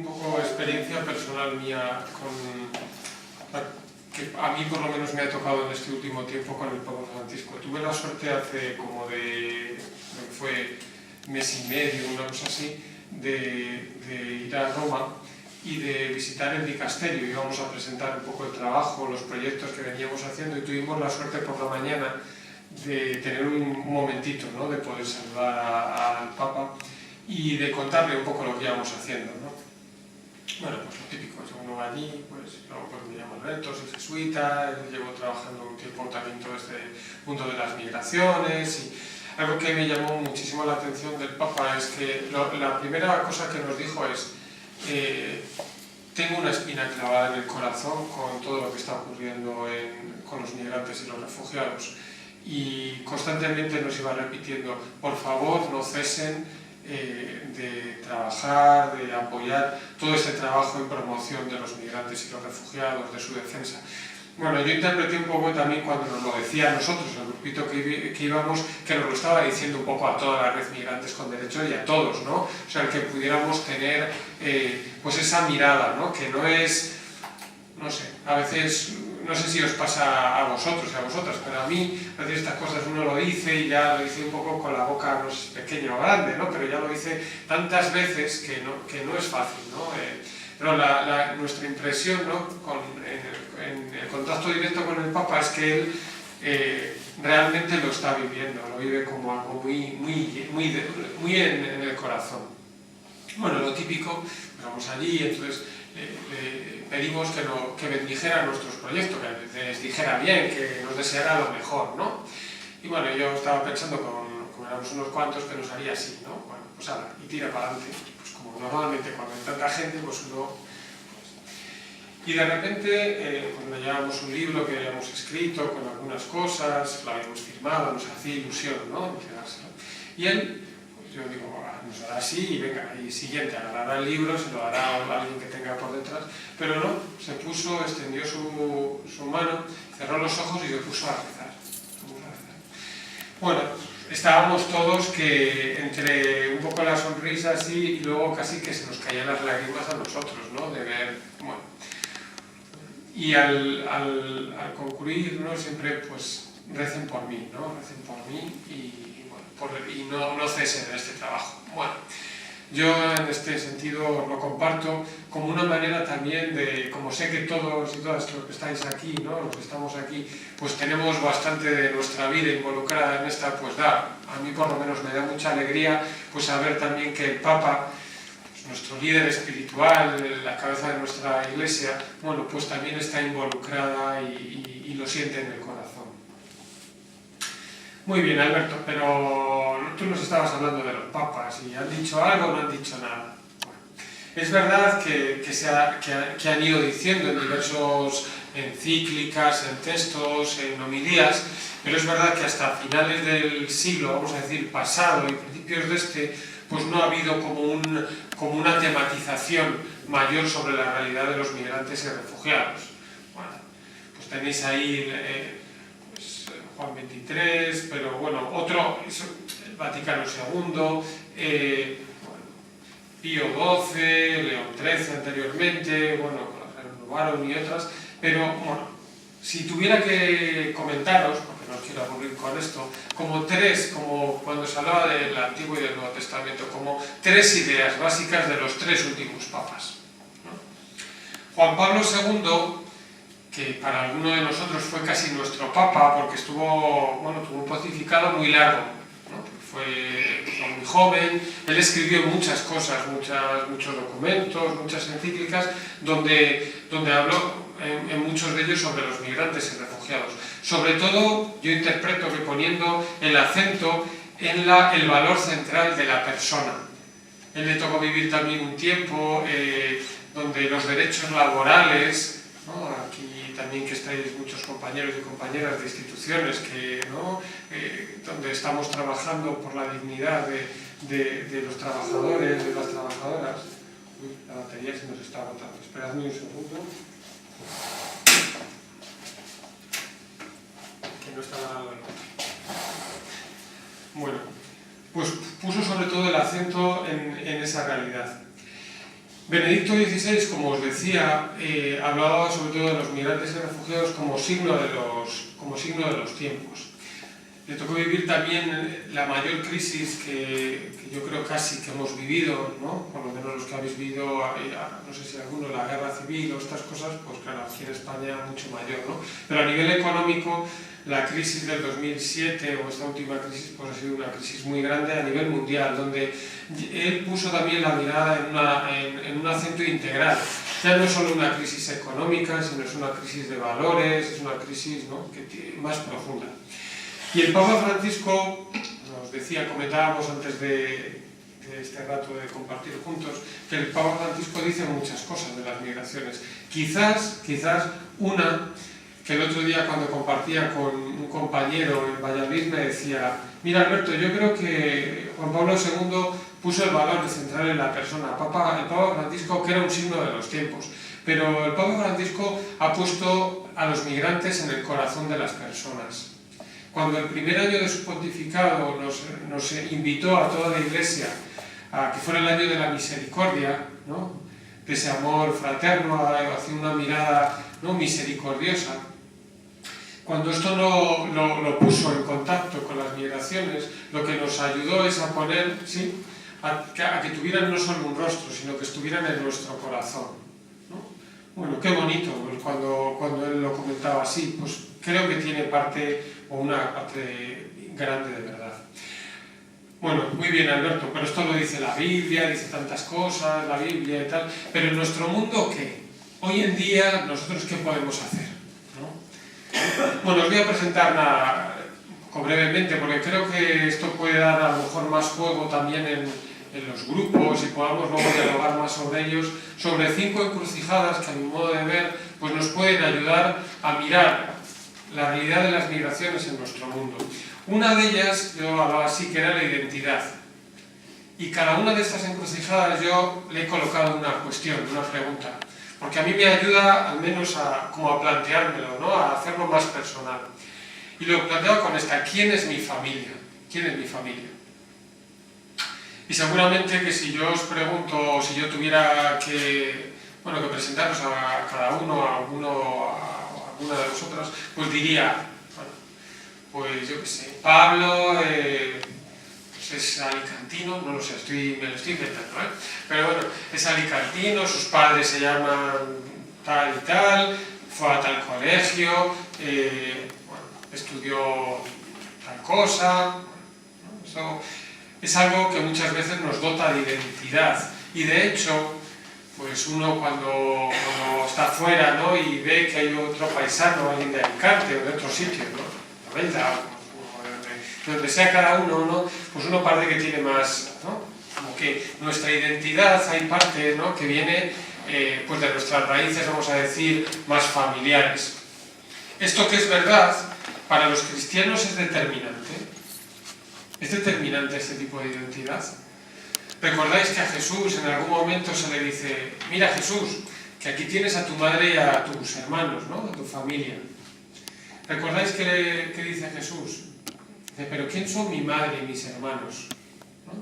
poco experiencia personal mía que a mí por lo menos me ha tocado en este último tiempo con el Papa Francisco. Tuve la suerte hace como fue mes y medio, una cosa así, de ir a Roma y de visitar el dicasterio. Íbamos a presentar un poco el trabajo, los proyectos que veníamos haciendo, y tuvimos la suerte por la mañana de tener un momentito, ¿no?, de poder saludar al Papa y de contarle un poco lo que íbamos haciendo, ¿no? Bueno, pues lo típico, uno va allí, pues luego pues me llamo Alberto, soy jesuita, llevo trabajando un tiempo también todo este mundo de las migraciones, y algo que me llamó muchísimo la atención del Papa es que la primera cosa que nos dijo es: tengo una espina clavada en el corazón con todo lo que está ocurriendo con los migrantes y los refugiados, y constantemente nos iba repitiendo: por favor, no cesen de trabajar, de apoyar todo este trabajo en promoción de los migrantes y los refugiados, de su defensa. Bueno, yo interpreté un poco también cuando nos lo decía a nosotros, el grupito que íbamos, que nos lo estaba diciendo un poco a toda la red Migrantes con Derecho y a todos, ¿no? O sea, el que pudiéramos tener pues esa mirada, ¿no? Que no es, no sé, a veces, no sé si os pasa a vosotros y a vosotras, pero a mí a veces estas cosas uno lo dice y ya lo dice un poco con la boca, no sé, pequeña o grande, ¿no? Pero ya lo dice tantas veces que no es fácil, ¿no? Pero nuestra impresión, ¿no?, en el contacto directo con el Papa es que él realmente lo está viviendo, lo vive como algo muy en el corazón. Bueno, lo típico, vamos allí, entonces le pedimos que bendijera nuestros proyectos, que les dijera bien, que nos deseara lo mejor, ¿no? Y bueno, yo estaba pensando, como éramos unos cuantos, que nos haría así, ¿no? Bueno, pues ala, y tira para adelante. Pues como normalmente cuando hay tanta gente, pues uno... Y de repente, cuando llevábamos un libro que habíamos escrito con algunas cosas, lo habíamos firmado, nos hacía ilusión, ¿no?, entregárselo. Y él, pues yo digo, nos hará así y venga, y siguiente, agarrará el libro, se lo dará a alguien que tenga por detrás, pero no, se puso, extendió su mano, cerró los ojos y se puso a rezar. Bueno, estábamos todos que entre un poco la sonrisa así y luego casi que se nos caían las lágrimas a nosotros, ¿no?, de ver, bueno. Y al concluir, ¿no?, siempre pues recen por mí, ¿no?, recen por mí y, bueno, no cesen en este trabajo. Bueno, yo en este sentido lo comparto como una manera también de, como sé que todos y todas los que estáis aquí, ¿no?, los que estamos aquí, pues tenemos bastante de nuestra vida involucrada en esta, pues a mí por lo menos me da mucha alegría pues saber también que el Papa, nuestro líder espiritual, la cabeza de nuestra iglesia, bueno, pues también está involucrada y lo siente en el corazón. Muy bien, Alberto, pero tú nos estabas hablando de los papas y han dicho algo o no han dicho nada. Bueno, es verdad que han ido diciendo en diversos encíclicas, en textos, en homilías, pero es verdad que hasta finales del siglo, vamos a decir, pasado y principios de este, pues no ha habido como una tematización mayor sobre la realidad de los migrantes y refugiados. Bueno, pues tenéis ahí pues, Juan XXIII, pero bueno, otro, el Vaticano II, bueno, Pío XII, León XIII anteriormente, bueno, renovaron y otras, pero bueno, si tuviera que comentaros, porque no quiero aburrir con esto, como cuando se hablaba del Antiguo y del Nuevo Testamento, como tres ideas básicas de los tres últimos papas, ¿no? Juan Pablo II, que para alguno de nosotros fue casi nuestro papa, porque tuvo un pontificado muy largo, ¿no? Fue muy joven, él escribió muchas cosas, muchos documentos, muchas encíclicas, donde habló en muchos de ellos sobre los migrantes y refugiados. Sobre todo, yo interpreto que poniendo el acento en el valor central de la persona. Él le tocó vivir también un tiempo donde los derechos laborales, ¿no?, aquí también que estáis muchos compañeros y compañeras de instituciones ¿no?, donde estamos trabajando por la dignidad de los trabajadores, de las trabajadoras. Uy, la batería se nos está agotando. Esperadme un segundo. Que no estaba dando el nombre. Bueno, pues puso sobre todo el acento en esa realidad. Benedicto XVI, como os decía, hablaba sobre todo de los migrantes y refugiados como signo de los tiempos. Le tocó vivir también la mayor crisis que yo creo casi que hemos vivido, ¿no? Por lo menos los que habéis vivido, no sé si alguno, la guerra civil o estas cosas, pues claro, aquí en España mucho mayor, ¿no? Pero a nivel económico, la crisis del 2007 o esta última crisis pues ha sido una crisis muy grande a nivel mundial, donde él puso también la mirada en un acento integral. Ya no es solo una crisis económica, sino es una crisis de valores, es una crisis, ¿no?, más profunda. Y el Papa Francisco, nos decía, comentábamos antes de este rato de compartir juntos, que el Papa Francisco dice muchas cosas de las migraciones. Quizás una que el otro día cuando compartía con un compañero en Valladolid me decía: mira, Alberto, yo creo que Juan Pablo II puso el valor central en la persona. El Papa Francisco, que era un signo de los tiempos, pero el Papa Francisco ha puesto a los migrantes en el corazón de las personas. Cuando el primer año de su pontificado nos invitó a toda la Iglesia a que fuera el año de la misericordia, ¿no?, de ese amor fraterno, hacia una mirada, ¿no?, misericordiosa, cuando esto lo puso en contacto con las migraciones, lo que nos ayudó es a poner, ¿sí?, a que tuvieran no solo un rostro, sino que estuvieran en nuestro corazón, ¿no? Bueno, qué bonito, pues cuando él lo comentaba así, pues creo que tiene parte, o una parte grande de verdad. Bueno, muy bien, Alberto, pero esto lo dice la Biblia, dice tantas cosas, la Biblia y tal, pero en nuestro mundo, ¿qué? Hoy en día, ¿nosotros qué podemos hacer?, ¿no? Bueno, os voy a presentar brevemente, porque creo que esto puede dar a lo mejor más juego también en los grupos y podamos luego dialogar más sobre ellos, sobre 5 encrucijadas que a mi modo de ver pues nos pueden ayudar a mirar la realidad de las migraciones en nuestro mundo. Una de ellas, yo hablaba así, que era la identidad. Y cada una de estas encrucijadas yo le he colocado una cuestión, una pregunta, porque a mí me ayuda al menos como a planteármelo, ¿no?, a hacerlo más personal. Y lo planteo con esta: ¿quién es mi familia? ¿Quién es mi familia? Y seguramente que si yo os pregunto, o si yo tuviera que presentaros a cada uno, a alguna de vosotras, pues diría, bueno, pues yo qué sé, Pablo pues es alicantino, no lo sé, me lo estoy inventando, ¿eh? Pero bueno, es alicantino, sus padres se llaman tal y tal, fue a tal colegio, estudió tal cosa, ¿no? Eso es algo que muchas veces nos dota de identidad, y de hecho, pues uno cuando está fuera, ¿no?, y ve que hay otro paisano, alguien de Alicante o de otro sitio, ¿no?, de Novelda, o donde sea cada uno, ¿no?, pues uno parece que tiene más, ¿no?, como que nuestra identidad, hay parte, ¿no?, que viene pues de nuestras raíces, vamos a decir, más familiares. Esto que es verdad, para los cristianos es determinante. ¿Es determinante este tipo de identidad? ¿Recordáis que a Jesús en algún momento se le dice: mira, Jesús, que aquí tienes a tu madre y a tus hermanos, ¿no?, a tu familia? ¿Recordáis qué dice Jesús? Dice: pero ¿quién son mi madre y mis hermanos? ¿No?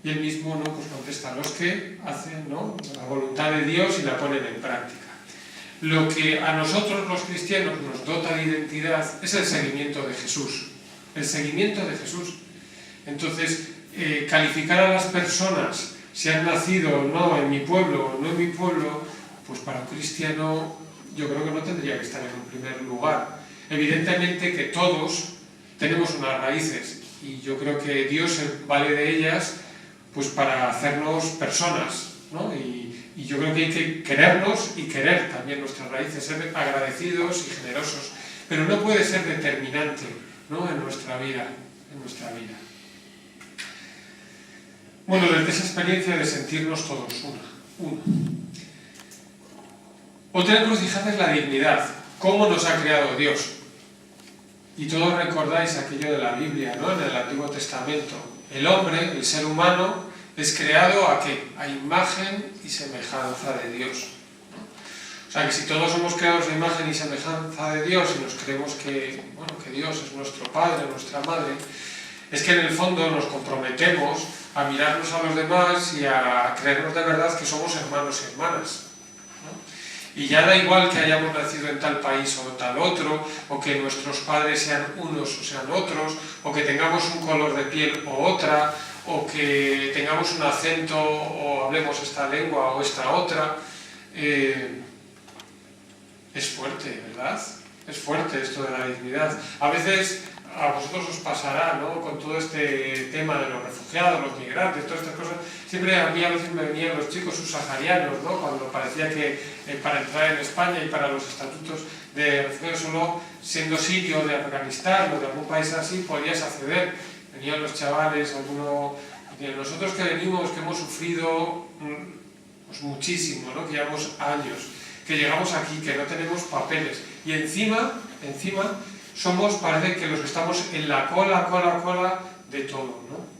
Y él mismo, ¿no?, pues contesta: los que hacen, ¿no?, la voluntad de Dios y la ponen en práctica. Lo que a nosotros los cristianos nos dota de identidad es el seguimiento de Jesús. El seguimiento de Jesús. Entonces, calificar a las personas si han nacido o no en mi pueblo o no en mi pueblo, pues para un cristiano yo creo que no tendría que estar en un primer lugar. Evidentemente que todos tenemos unas raíces y yo creo que Dios se vale de ellas pues para hacernos personas, ¿no? Y yo creo que hay que querernos y querer también nuestras raíces, ser agradecidos y generosos, pero no puede ser determinante, ¿no?, en nuestra vida. Bueno, desde esa experiencia de sentirnos todos uno. Otra encrucijada es la dignidad. ¿Cómo nos ha creado Dios? Y todos recordáis aquello de la Biblia, ¿no?, en el Antiguo Testamento. El hombre, el ser humano, es creado ¿a qué? A imagen y semejanza de Dios. O sea que si todos somos creados a imagen y semejanza de Dios y nos creemos que Dios es nuestro Padre, nuestra Madre, es que en el fondo nos comprometemos a mirarnos a los demás y a creernos de verdad que somos hermanos y hermanas, ¿no? Y ya da igual que hayamos nacido en tal país o tal otro, o que nuestros padres sean unos o sean otros, o que tengamos un color de piel o otra, o que tengamos un acento o hablemos esta lengua o esta otra. Es fuerte, ¿verdad? Es fuerte esto de la dignidad. A veces a vosotros os pasará, ¿no? Con todo este tema de los refugiados, los migrantes, todas estas cosas. Siempre a mí a veces me venían los chicos subsaharianos, ¿no? Cuando parecía que para entrar en España y para los estatutos de refugiados solo siendo sirio de Afganistán o de algún país así podías acceder. Venían los chavales, algunos... Nosotros que venimos, que hemos sufrido pues muchísimo, ¿no? Que llevamos años, que llegamos aquí, que no tenemos papeles y encima somos, parece que los que estamos en la cola de todo, ¿no?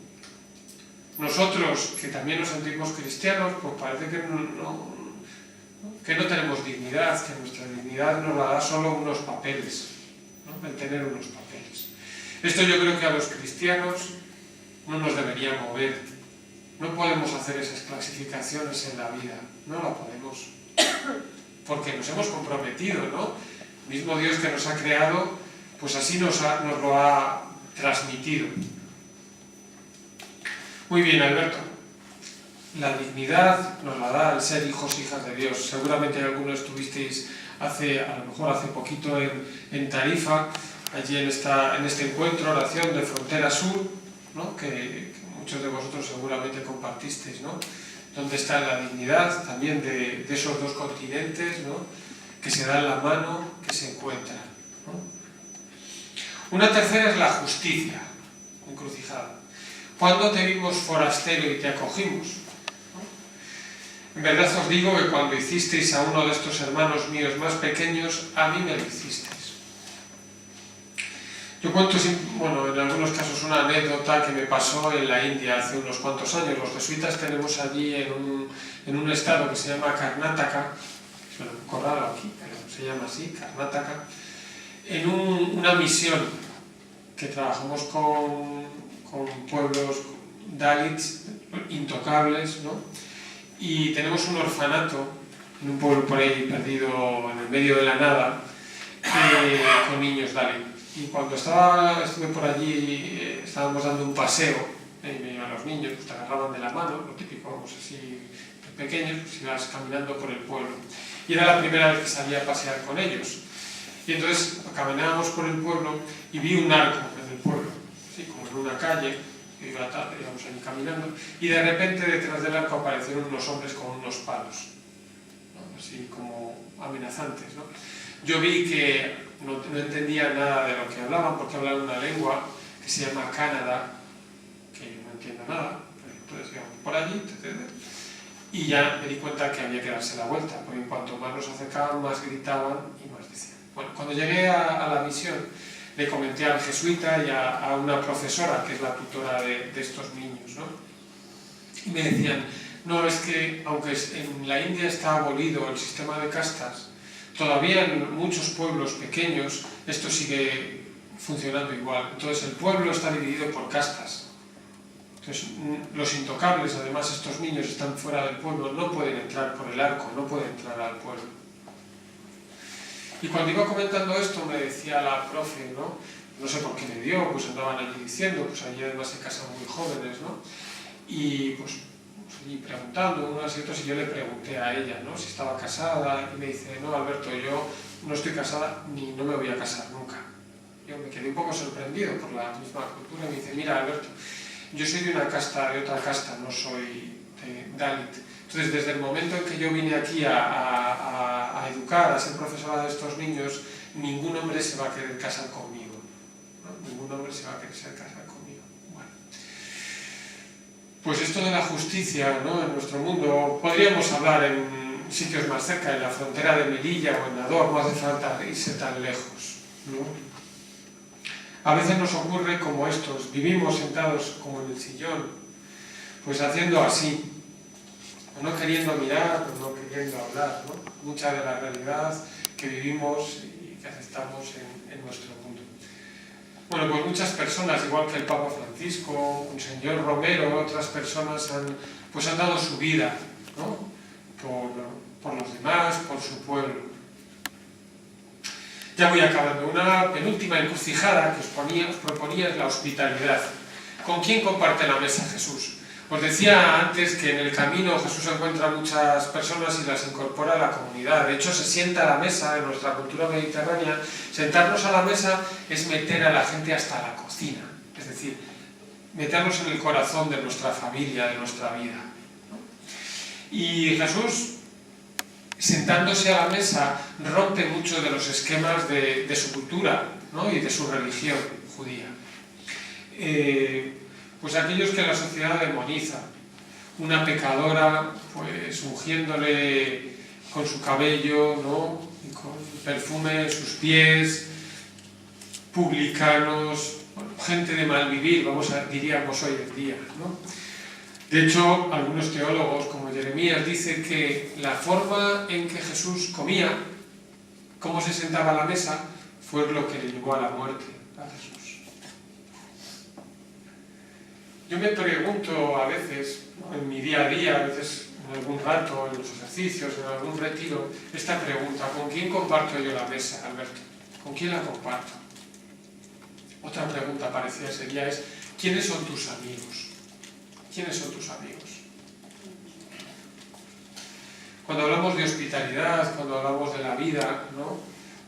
Nosotros, que también nos sentimos cristianos, pues parece que no tenemos dignidad, que nuestra dignidad nos la da solo unos papeles, ¿no? El tener unos papeles. Esto yo creo que a los cristianos no nos debería mover. No podemos hacer esas clasificaciones en la vida, no la podemos, porque nos hemos comprometido, ¿no? El mismo Dios que nos ha creado, pues así nos lo ha transmitido. Muy bien, Alberto. La dignidad nos la da al ser hijos e hijas de Dios. Seguramente algunos estuvisteis a lo mejor hace poquito en Tarifa, allí en este encuentro, oración de Frontera Sur, ¿no? Que muchos de vosotros seguramente compartisteis, ¿no? Donde está la dignidad también de esos dos continentes, ¿no? Que se dan la mano, que se encuentran, ¿no? Una tercera es la justicia, encrucijada. ¿Cuándo te vimos forastero y te acogimos? ¿No? En verdad os digo que cuando hicisteis a uno de estos hermanos míos más pequeños, a mí me lo hicisteis. Yo cuento, bueno, en algunos casos una anécdota que me pasó en la India hace unos cuantos años. Los jesuitas tenemos allí en un estado que se llama Karnataka, suena un poco raro aquí, pero se llama así, Karnataka, en una misión que trabajamos con pueblos dalits, intocables, ¿no? Y tenemos un orfanato en un pueblo por ahí perdido en el medio de la nada, con niños dalits. Y cuando estuve por allí, estábamos dando un paseo, y me iban los niños, pues te agarraban de la mano, lo típico, vamos así, pequeños, pues ibas caminando por el pueblo. Y era la primera vez que salía a pasear con ellos. Y entonces caminábamos por el pueblo y vi un arco en el pueblo, así como en una calle, íbamos ahí caminando, y de repente detrás del arco aparecieron unos hombres con unos palos, ¿no? Así como amenazantes, ¿no? Yo vi que no entendía nada de lo que hablaban, porque hablaban una lengua que se llama Kannada, que yo no entiendo nada, pero entonces íbamos por allí, y ya me di cuenta que había que darse la vuelta, porque en cuanto más nos acercaban, más gritaban y más decían. Bueno, cuando llegué a la misión, le comenté al jesuita y a una profesora, que es la tutora de estos niños, ¿no? Y me decían, no, es que aunque en la India está abolido el sistema de castas, todavía en muchos pueblos pequeños esto sigue funcionando igual. Entonces el pueblo está dividido por castas. Entonces los intocables, además estos niños están fuera del pueblo, no pueden entrar por el arco, no pueden entrar al pueblo. Y cuando iba comentando esto me decía la profe, no sé por qué me dio, pues andaban allí diciendo, pues allí además se casan muy jóvenes, ¿no? Y pues allí preguntando unos y otros, y yo le pregunté a ella, ¿no? Si estaba casada, y me dice, no, Alberto, yo no estoy casada ni no me voy a casar nunca. Yo me quedé un poco sorprendido por la misma cultura, y me dice, mira, Alberto, yo soy de otra casta, no soy de Dalit. Entonces, desde el momento en que yo vine aquí a educar, a ser profesora de estos niños, ningún hombre se va a querer casar conmigo, ¿no? Ningún hombre se va a querer casar conmigo. Bueno. Pues esto de la justicia, ¿no? En nuestro mundo, podríamos hablar en sitios más cerca, en la frontera de Melilla o en Nador, no hace falta irse tan lejos, ¿no? A veces nos ocurre como estos, vivimos sentados como en el sillón, pues haciendo así, o no queriendo mirar, o no queriendo hablar, ¿no? Mucha de la realidad que vivimos y que aceptamos en nuestro mundo. Bueno, pues muchas personas, igual que el Papa Francisco, Monseñor Romero, otras personas han dado su vida, ¿no? por los demás, por su pueblo. Ya voy acabando. Una penúltima encrucijada que os proponía es la hospitalidad. ¿Con quién comparte la mesa Jesús? Os decía antes que en el camino Jesús encuentra muchas personas y las incorpora a la comunidad. De hecho, se sienta a la mesa en nuestra cultura mediterránea. Sentarnos a la mesa es meter a la gente hasta la cocina. Es decir, meternos en el corazón de nuestra familia, de nuestra vida, ¿no? Y Jesús, sentándose a la mesa, rompe mucho de los esquemas de su cultura, ¿no? Y de su religión judía. Pues aquellos que la sociedad demoniza, una pecadora, pues ungiéndole con su cabello, ¿no? Y con perfume en sus pies, publicanos, bueno, gente de mal vivir, diríamos hoy en día, ¿no? De hecho, algunos teólogos, como Jeremías, dicen que la forma en que Jesús comía, cómo se sentaba a la mesa, fue lo que le llevó a la muerte a Jesús. Yo me pregunto a veces, ¿no? En mi día a día, a veces en algún rato, en los ejercicios, en algún retiro, esta pregunta: ¿con quién comparto yo la mesa, Alberto? ¿Con quién la comparto? Otra pregunta parecida sería ¿quiénes son tus amigos? ¿Quiénes son tus amigos? Cuando hablamos de hospitalidad, cuando hablamos de la vida, ¿no?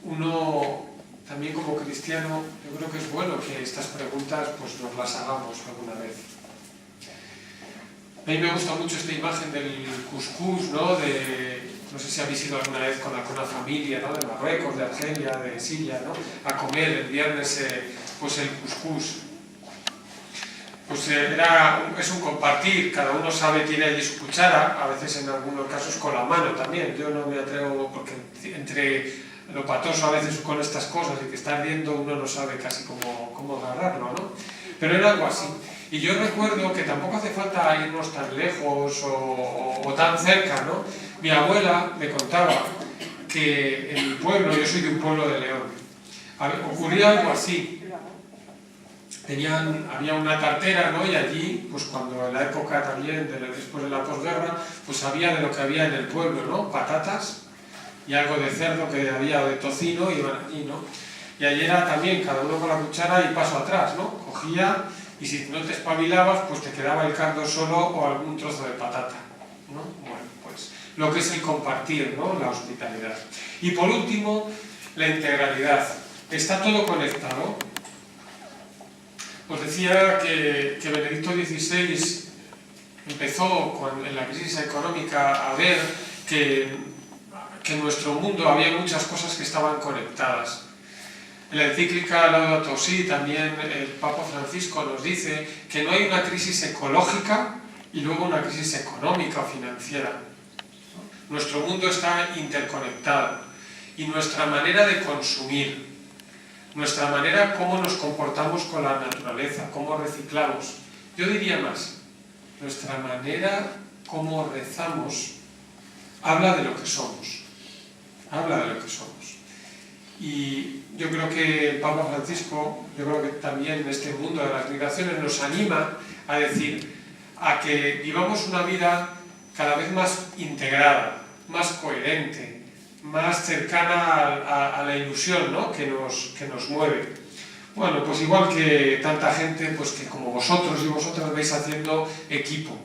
Uno también como cristiano, yo creo que es bueno que estas preguntas pues nos las hagamos alguna vez. A mí me gusta mucho esta imagen del cuscús, ¿no? No sé si habéis ido alguna vez con la familia, ¿no? De Marruecos, de Argelia, de Siria, ¿no? A comer el viernes pues el cuscús. Pues es un compartir, cada uno sabe, tiene allí su cuchara, a veces en algunos casos con la mano también. Yo no me atrevo porque entre lo patoso a veces con estas cosas y que está ardiendo uno no sabe casi cómo agarrarlo, ¿no? Pero era algo así. Y yo recuerdo que tampoco hace falta irnos tan lejos o tan cerca, ¿no? Mi abuela me contaba que en mi pueblo, yo soy de un pueblo de León, ocurría algo así. Había una tartera, ¿no? Y allí, pues cuando en la época también, después de la posguerra, pues había de lo que había en el pueblo, ¿no? Patatas y algo de cerdo que había, de tocino, iban allí, ¿no? Y allí era también cada uno con la cuchara y paso atrás, ¿no? Cogía y si no te espabilabas, pues te quedaba el caldo solo o algún trozo de patata, ¿no? Bueno, pues lo que es el compartir, ¿no? La hospitalidad. Y por último, la integralidad. Está todo conectado. Os decía que Benedicto XVI empezó en la crisis económica a ver que en nuestro mundo había muchas cosas que estaban conectadas. En la encíclica Laudato Si también el Papa Francisco nos dice que no hay una crisis ecológica y luego una crisis económica o financiera. Nuestro mundo está interconectado y nuestra manera de consumir, nuestra manera cómo nos comportamos con la naturaleza, cómo reciclamos. Yo diría más, nuestra manera cómo rezamos habla de lo que somos. Habla de lo que somos. Y yo creo que el Papa Francisco, yo creo que también en este mundo de las migraciones nos anima a decir, a que vivamos una vida cada vez más integrada, más coherente, más cercana a la ilusión, ¿no? que nos mueve. Bueno, pues igual que tanta gente, pues que como vosotros y vosotras vais haciendo equipo.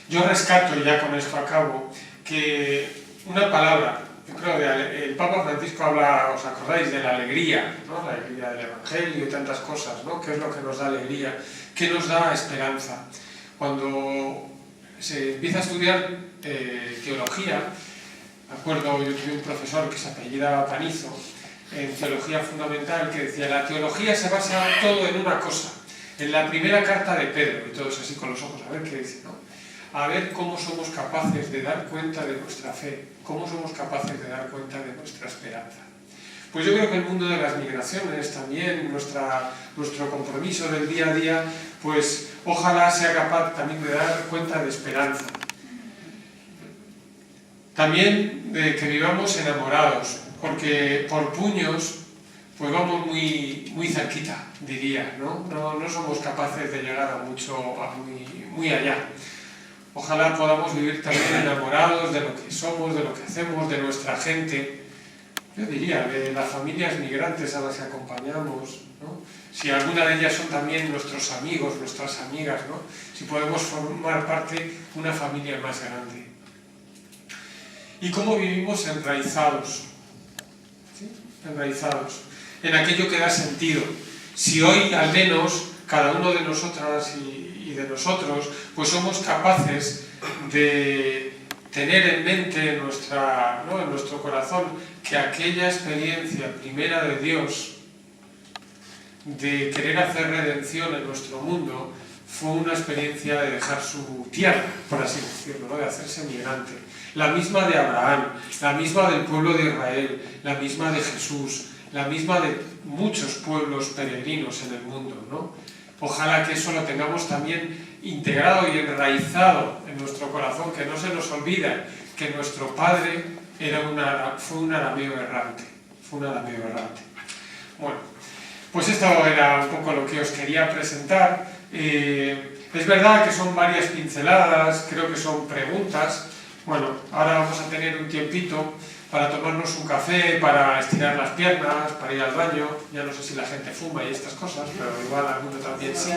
Yo rescato, y ya con esto acabo, que una palabra, yo creo que el Papa Francisco habla, ¿os acordáis? De la alegría, ¿no? La alegría del Evangelio y tantas cosas, ¿no? ¿Qué es lo que nos da alegría? ¿Qué nos da esperanza? Cuando se empieza a estudiar teología, me acuerdo, yo tuve un profesor que se apellidaba Panizo, en teología fundamental, que decía, la teología se basa todo en una cosa, en la primera carta de Pedro, y todos así con los ojos, a ver qué dice, ¿no? A ver cómo somos capaces de dar cuenta de nuestra fe, cómo somos capaces de dar cuenta de nuestra esperanza. Pues yo creo que el mundo de las migraciones también, nuestro compromiso del día a día, pues ojalá sea capaz también de dar cuenta de esperanza. También de que vivamos enamorados, porque por puños pues vamos muy cerquita, diría, ¿no? No somos capaces de llegar a muy allá. Ojalá podamos vivir también enamorados de lo que somos, de lo que hacemos, de nuestra gente, yo diría, de las familias migrantes a las que acompañamos, ¿no? Si alguna de ellas son también nuestros amigos, nuestras amigas, ¿no? Si podemos formar parte de una familia más grande. Y cómo vivimos enraizados, ¿sí? Enraizados en aquello que da sentido. Si hoy al menos cada uno de nosotras y de nosotros pues somos capaces de tener en mente en nuestro corazón que aquella experiencia primera de Dios de querer hacer redención en nuestro mundo fue una experiencia de dejar su tierra, por así decirlo, ¿no? De hacerse migrante. La misma de Abraham, la misma del pueblo de Israel, la misma de Jesús, la misma de muchos pueblos peregrinos en el mundo, ¿no? Ojalá que eso lo tengamos también integrado y enraizado en nuestro corazón, que no se nos olvida que nuestro padre fue un arameo errante. Bueno, pues esto era un poco lo que os quería presentar. Es verdad que son varias pinceladas, creo que son preguntas. Bueno, ahora vamos a tener un tiempito para tomarnos un café, para estirar las piernas, para ir al baño. Ya no sé si la gente fuma y estas cosas, pero igual alguno también sí.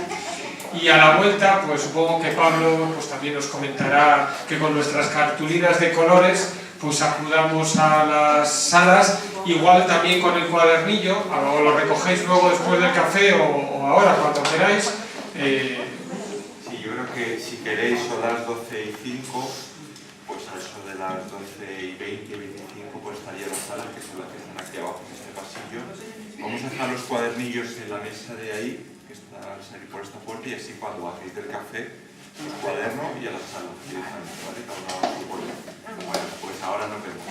Y a la vuelta, pues supongo que Pablo pues también nos comentará que con nuestras cartulinas de colores pues acudamos a las salas, igual también con el cuadernillo, o lo recogéis luego después del café o ahora, cuando queráis. Sí, yo creo que si queréis son las 12:05, pues a eso de las 12:20, 25, pues estaría la sala, que son las que están aquí abajo en este pasillo. Vamos a dejar los cuadernillos en la mesa de ahí, que está al salir por esta puerta, y así cuando hacéis del café, el cuaderno y a la sala directamente, ¿vale? Cada uno a su puerta. Bueno, pues ahora nos vemos.